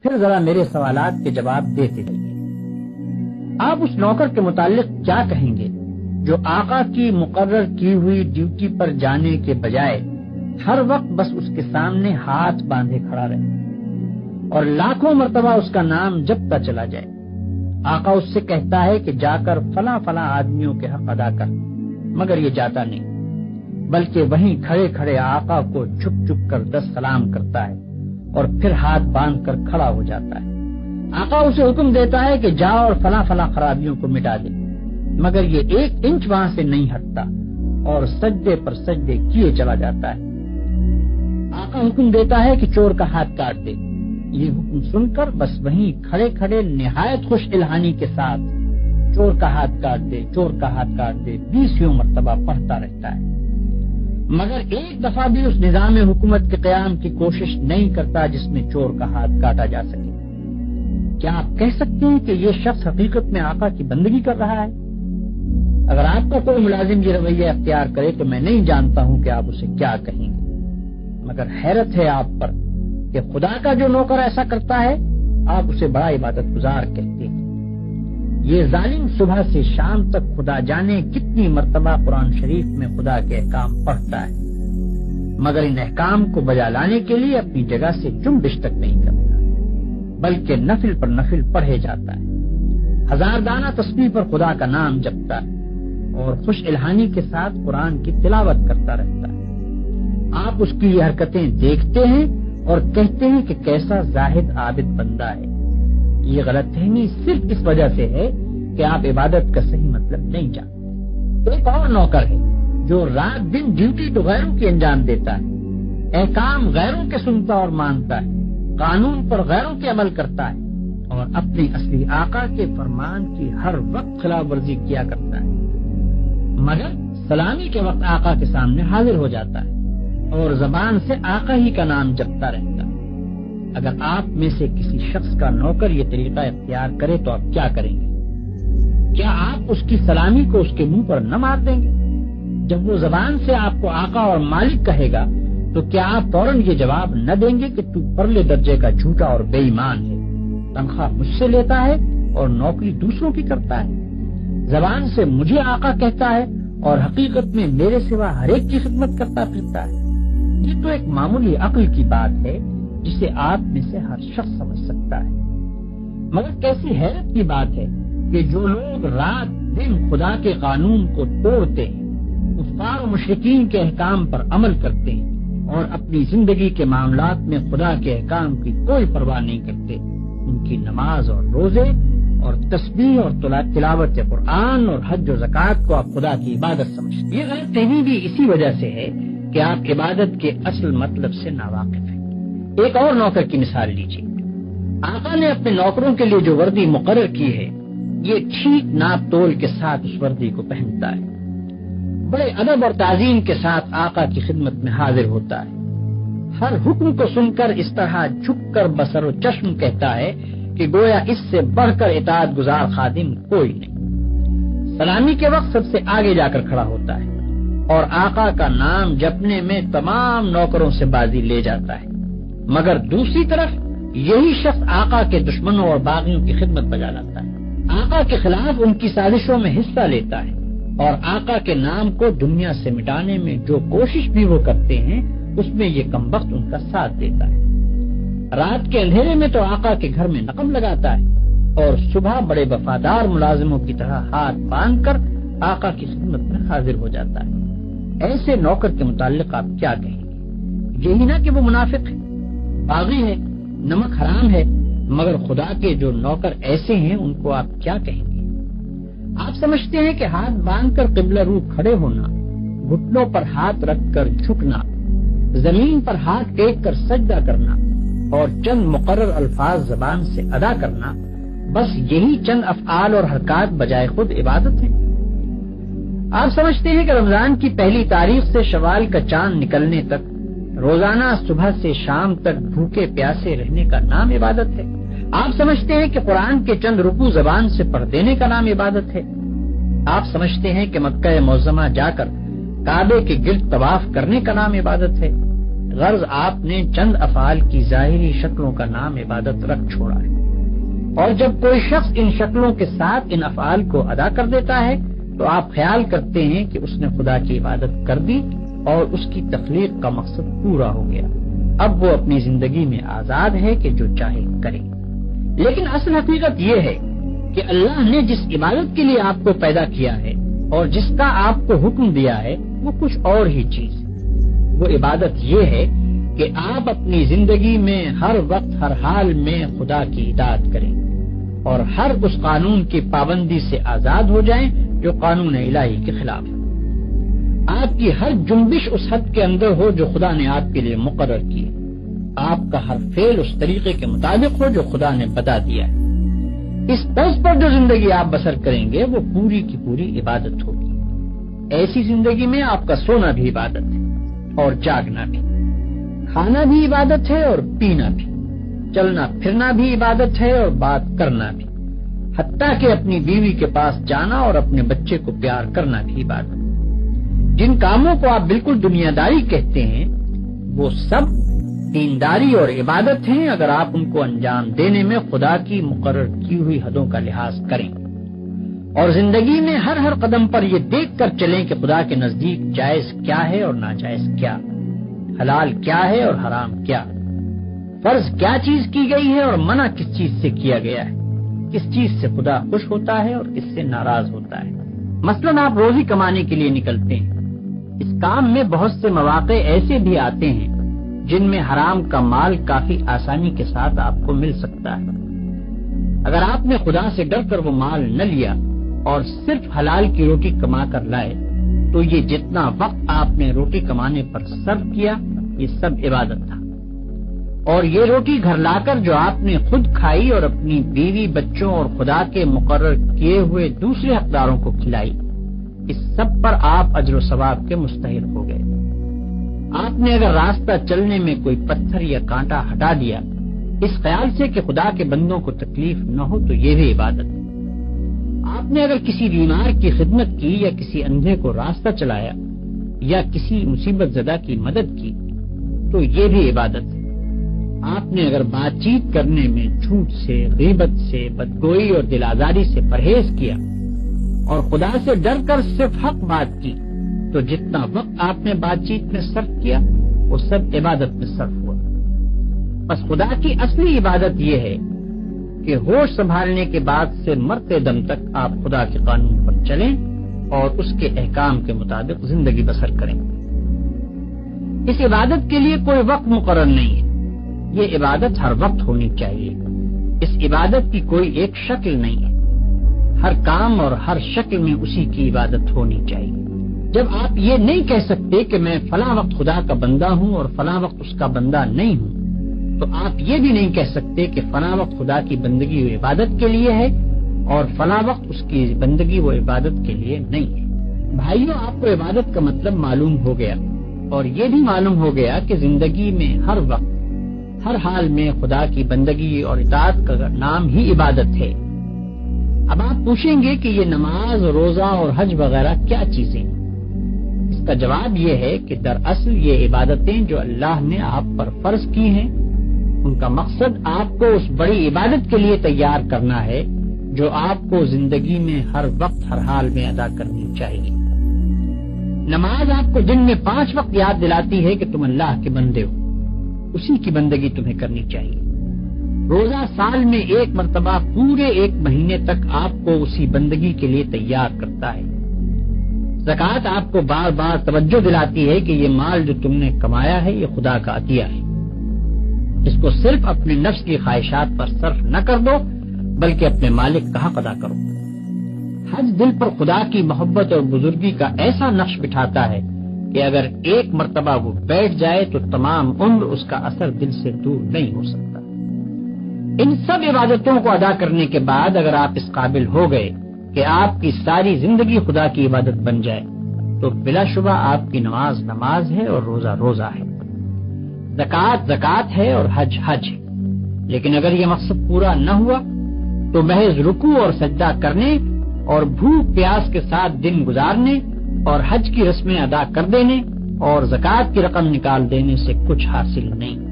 پھر ذرا میرے سوالات کے جواب دیتے رہیے۔ آپ اس نوکر کے متعلق کیا کہیں گے جو آقا کی مقرر کی ہوئی ڈیوٹی پر جانے کے بجائے ہر وقت بس اس کے سامنے ہاتھ باندھے کھڑا رہے اور لاکھوں مرتبہ اس کا نام جپتا چلا جائے؟ آقا اس سے کہتا ہے کہ جا کر فلاں فلاں آدمیوں کے حق ادا کر، مگر یہ جاتا نہیں، بلکہ وہیں کھڑے کھڑے آقا کو جھک جھک کر 10 سلام کرتا ہے اور پھر ہاتھ باندھ کر کھڑا ہو جاتا ہے۔ آقا اسے حکم دیتا ہے کہ جا اور فلاں فلاں خرابیوں کو مٹا دے، مگر یہ 1 انچ وہاں سے نہیں ہٹتا اور سجدے پر سجدے کیے چلا جاتا ہے۔ آقا حکم دیتا ہے کہ چور کا ہاتھ کاٹ دے، یہ حکم سن کر بس وہیں کھڑے کھڑے نہایت خوش الہانی کے ساتھ چور کا ہاتھ کاٹ دے، چور کا ہاتھ کاٹ دے 20 مرتبہ پڑھتا رہتا ہے، مگر ایک دفعہ بھی اس نظام حکومت کے قیام کی کوشش نہیں کرتا جس میں چور کا ہاتھ کاٹا جا سکے۔ کیا آپ کہہ سکتے ہیں کہ یہ شخص حقیقت میں آقا کی بندگی کر رہا ہے؟ اگر آپ کا کوئی ملازم یہ رویہ اختیار کرے تو میں نہیں جانتا ہوں کہ آپ اسے کیا کہیں گے، مگر حیرت ہے آپ پر کہ خدا کا جو نوکر ایسا کرتا ہے آپ اسے بڑا عبادت گزار کہتے ہیں۔ یہ ظالم صبح سے شام تک خدا جانے کتنی مرتبہ قرآن شریف میں خدا کے احکام پڑھتا ہے، مگر ان احکام کو بجا لانے کے لیے اپنی جگہ سے جنبش تک نہیں کرتا، بلکہ نفل پر نفل پڑھے جاتا ہے، 1000 دانہ تسبیح پر خدا کا نام جپتا ہے اور خوش الہانی کے ساتھ قرآن کی تلاوت کرتا رہتا ہے۔ آپ اس کی یہ حرکتیں دیکھتے ہیں اور کہتے ہیں کہ کیسا زاہد عابد بندہ ہے۔ یہ غلط فہمی صرف اس وجہ سے ہے کہ آپ عبادت کا صحیح مطلب نہیں جانتے۔ ایک اور نوکر ہے جو رات دن ڈیوٹی تو غیروں کی انجام دیتا ہے، احکام غیروں کے سنتا اور مانتا ہے، قانون پر غیروں کے عمل کرتا ہے اور اپنے اصلی آقا کے فرمان کی ہر وقت خلاف ورزی کیا کرتا ہے، مگر سلامی کے وقت آقا کے سامنے حاضر ہو جاتا ہے اور زبان سے آقا ہی کا نام جپتا رہتا ہے۔ اگر آپ میں سے کسی شخص کا نوکر یہ طریقہ اختیار کرے تو آپ کیا کریں گے؟ کیا آپ اس کی سلامی کو اس کے منہ پر نہ مار دیں گے؟ جب وہ زبان سے آپ کو آقا اور مالک کہے گا تو کیا آپ فوراً یہ جواب نہ دیں گے کہ تو پرلے درجے کا جھوٹا اور بے ایمان ہے، تنخواہ مجھ سے لیتا ہے اور نوکری دوسروں کی کرتا ہے، زبان سے مجھے آقا کہتا ہے اور حقیقت میں میرے سوا ہر ایک کی خدمت کرتا پھرتا ہے؟ یہ تو ایک معمولی عقل کی بات ہے جسے آپ میں سے ہر شخص سمجھ سکتا ہے، مگر کیسی حیرت کی بات ہے کہ جو لوگ رات دن خدا کے قانون کو توڑتے ہیں، کفار و مشرکین کے احکام پر عمل کرتے ہیں اور اپنی زندگی کے معاملات میں خدا کے احکام کی کوئی پرواہ نہیں کرتے، ان کی نماز اور روزے اور تسبیح اور تلاوت قرآن اور حج و زکوٰۃ کو آپ خدا کی عبادت سمجھتے۔ یہ غلط فہمی بھی اسی وجہ سے ہے کہ آپ عبادت کے اصل مطلب سے ناواقف ہیں۔ ایک اور نوکر کی مثال لیجیے۔ آقا نے اپنے نوکروں کے لیے جو وردی مقرر کی ہے یہ ٹھیک ناپ تول کے ساتھ اس وردی کو پہنتا ہے، بڑے ادب اور تعظیم کے ساتھ آقا کی خدمت میں حاضر ہوتا ہے، ہر حکم کو سن کر اس طرح جھک کر بصر و چشم کہتا ہے کہ گویا اس سے بڑھ کر اطاعت گزار خادم کوئی نہیں۔ سلامی کے وقت سب سے آگے جا کر کھڑا ہوتا ہے اور آقا کا نام جپنے میں تمام نوکروں سے بازی لے جاتا ہے، مگر دوسری طرف یہی شخص آقا کے دشمنوں اور باغیوں کی خدمت بجا لاتا ہے، آقا کے خلاف ان کی سازشوں میں حصہ لیتا ہے اور آقا کے نام کو دنیا سے مٹانے میں جو کوشش بھی وہ کرتے ہیں اس میں یہ کمبخت ان کا ساتھ دیتا ہے۔ رات کے اندھیرے میں تو آقا کے گھر میں نقم لگاتا ہے اور صبح بڑے وفادار ملازموں کی طرح ہاتھ باندھ کر آقا کی خدمت میں حاضر ہو جاتا ہے۔ ایسے نوکر کے متعلق آپ کیا کہیں گے؟ یہی نہ کہ وہ منافق ہے، باغی ہے، نمک حرام ہے، مگر خدا کے جو نوکر ایسے ہیں ان کو آپ کیا کہیں گے؟ آپ سمجھتے ہیں کہ ہاتھ باندھ کر قبلہ رو کھڑے ہونا، گھٹنوں پر ہاتھ رکھ کر جھکنا، زمین پر ہاتھ ٹیک کر سجدہ کرنا اور چند مقرر الفاظ زبان سے ادا کرنا، بس یہی چند افعال اور حرکات بجائے خود عبادت ہے؟ آپ سمجھتے ہیں کہ رمضان کی پہلی تاریخ سے شوال کا چاند نکلنے تک روزانہ صبح سے شام تک بھوکے پیاسے رہنے کا نام عبادت ہے؟ آپ سمجھتے ہیں کہ قرآن کے چند رکوع زبان سے پڑھ دینے کا نام عبادت ہے؟ آپ سمجھتے ہیں کہ مکہ معظمہ جا کر کعبے کے گرد طواف کرنے کا نام عبادت ہے؟ غرض آپ نے چند افعال کی ظاہری شکلوں کا نام عبادت رکھ چھوڑا ہے، اور جب کوئی شخص ان شکلوں کے ساتھ ان افعال کو ادا کر دیتا ہے تو آپ خیال کرتے ہیں کہ اس نے خدا کی عبادت کر دی اور اس کی تخلیق کا مقصد پورا ہو گیا، اب وہ اپنی زندگی میں آزاد ہے کہ جو چاہے کرے۔ لیکن اصل حقیقت یہ ہے کہ اللہ نے جس عبادت کے لیے آپ کو پیدا کیا ہے اور جس کا آپ کو حکم دیا ہے وہ کچھ اور ہی چیز ہے۔ وہ عبادت یہ ہے کہ آپ اپنی زندگی میں ہر وقت ہر حال میں خدا کی اطاعت کریں اور ہر اس قانون کی پابندی سے آزاد ہو جائیں جو قانون الہی کے خلاف ہے۔ آپ کی ہر جنبش اس حد کے اندر ہو جو خدا نے آپ کے لیے مقرر کی ہے، آپ کا ہر فعل اس طریقے کے مطابق ہو جو خدا نے بتا دیا ہے۔ اس طرز پر جو زندگی آپ بسر کریں گے وہ پوری کی پوری عبادت ہوگی۔ ایسی زندگی میں آپ کا سونا بھی عبادت ہے اور جاگنا بھی، کھانا بھی عبادت ہے اور پینا بھی، چلنا پھرنا بھی عبادت ہے اور بات کرنا بھی، حتیٰ کہ اپنی بیوی کے پاس جانا اور اپنے بچے کو پیار کرنا بھی عبادت۔ جن کاموں کو آپ بالکل دنیا داری کہتے ہیں وہ سب دینداری اور عبادت ہیں اگر آپ ان کو انجام دینے میں خدا کی مقرر کی ہوئی حدوں کا لحاظ کریں اور زندگی میں ہر ہر قدم پر یہ دیکھ کر چلیں کہ خدا کے نزدیک جائز کیا ہے اور ناجائز کیا، حلال کیا ہے اور حرام کیا، فرض کیا چیز کی گئی ہے اور منع کس چیز سے کیا گیا ہے، کس چیز سے خدا خوش ہوتا ہے اور کس سے ناراض ہوتا ہے۔ مثلاً آپ روزی کمانے کے لیے نکلتے ہیں، اس کام میں بہت سے مواقع ایسے بھی آتے ہیں جن میں حرام کا مال کافی آسانی کے ساتھ آپ کو مل سکتا ہے۔ اگر آپ نے خدا سے ڈر کر وہ مال نہ لیا اور صرف حلال کی روٹی کما کر لائے تو یہ جتنا وقت آپ نے روٹی کمانے پر صرف کیا یہ سب عبادت تھا، اور یہ روٹی گھر لا کر جو آپ نے خود کھائی اور اپنی بیوی بچوں اور خدا کے مقرر کیے ہوئے دوسرے حقداروں کو کھلائی، اس سب پر آپ اجر و ثواب کے مستحق ہو گئے۔ آپ نے اگر راستہ چلنے میں کوئی پتھر یا کانٹا ہٹا دیا اس خیال سے کہ خدا کے بندوں کو تکلیف نہ ہو تو یہ بھی عبادت ہے۔ آپ نے اگر کسی بیمار کی خدمت کی یا کسی اندھے کو راستہ چلایا یا کسی مصیبت زدہ کی مدد کی تو یہ بھی عبادت ہے۔ آپ نے اگر بات چیت کرنے میں جھوٹ سے، غیبت سے، بدگوئی اور دل آزاری سے پرہیز کیا اور خدا سے ڈر کر صرف حق بات کی تو جتنا وقت آپ نے بات چیت میں صرف کیا وہ سب عبادت میں صرف ہوا۔ بس خدا کی اصلی عبادت یہ ہے کہ ہوش سنبھالنے کے بعد سے مرتے دم تک آپ خدا کے قانون پر چلیں اور اس کے احکام کے مطابق زندگی بسر کریں۔ اس عبادت کے لیے کوئی وقت مقرر نہیں ہے، یہ عبادت ہر وقت ہونی چاہیے۔ اس عبادت کی کوئی ایک شکل نہیں ہے، ہر کام اور ہر شکل میں اسی کی عبادت ہونی چاہیے۔ جب آپ یہ نہیں کہہ سکتے کہ میں فلاں وقت خدا کا بندہ ہوں اور فلاں وقت اس کا بندہ نہیں ہوں تو آپ یہ بھی نہیں کہہ سکتے کہ فلاں وقت خدا کی بندگی و عبادت کے لیے ہے اور فلاں وقت اس کی بندگی و عبادت کے لیے نہیں ہے۔ بھائیوں، آپ کو عبادت کا مطلب معلوم ہو گیا اور یہ بھی معلوم ہو گیا کہ زندگی میں ہر وقت ہر حال میں خدا کی بندگی اور اطاعت کا نام ہی عبادت ہے۔ اب آپ پوچھیں گے کہ یہ نماز، روزہ اور حج وغیرہ کیا چیزیں ہیں؟ اس کا جواب یہ ہے کہ دراصل یہ عبادتیں جو اللہ نے آپ پر فرض کی ہیں ان کا مقصد آپ کو اس بڑی عبادت کے لیے تیار کرنا ہے جو آپ کو زندگی میں ہر وقت ہر حال میں ادا کرنی چاہیے۔ نماز آپ کو دن میں 5 وقت یاد دلاتی ہے کہ تم اللہ کے بندے ہو، اسی کی بندگی تمہیں کرنی چاہیے۔ روزہ سال میں 1 مرتبہ پورے 1 مہینے تک آپ کو اسی بندگی کے لیے تیار کرتا ہے۔ زکوٰۃ آپ کو بار بار توجہ دلاتی ہے کہ یہ مال جو تم نے کمایا ہے یہ خدا کا عطیہ ہے، اس کو صرف اپنے نفس کی خواہشات پر صرف نہ کر دو بلکہ اپنے مالک کا حق ادا کرو۔ حج دل پر خدا کی محبت اور بزرگی کا ایسا نقش بٹھاتا ہے کہ اگر 1 مرتبہ وہ بیٹھ جائے تو تمام عمر اس کا اثر دل سے دور نہیں ہو سکتا۔ ان سب عبادتوں کو ادا کرنے کے بعد اگر آپ اس قابل ہو گئے کہ آپ کی ساری زندگی خدا کی عبادت بن جائے تو بلا شبہ آپ کی نماز نماز ہے اور روزہ روزہ ہے، زکوٰۃ زکوٰۃ ہے اور حج حج ہے۔ لیکن اگر یہ مقصد پورا نہ ہوا تو محض رکوع اور سجدہ کرنے اور بھوک پیاس کے ساتھ دن گزارنے اور حج کی رسمیں ادا کر دینے اور زکات کی رقم نکال دینے سے کچھ حاصل نہیں۔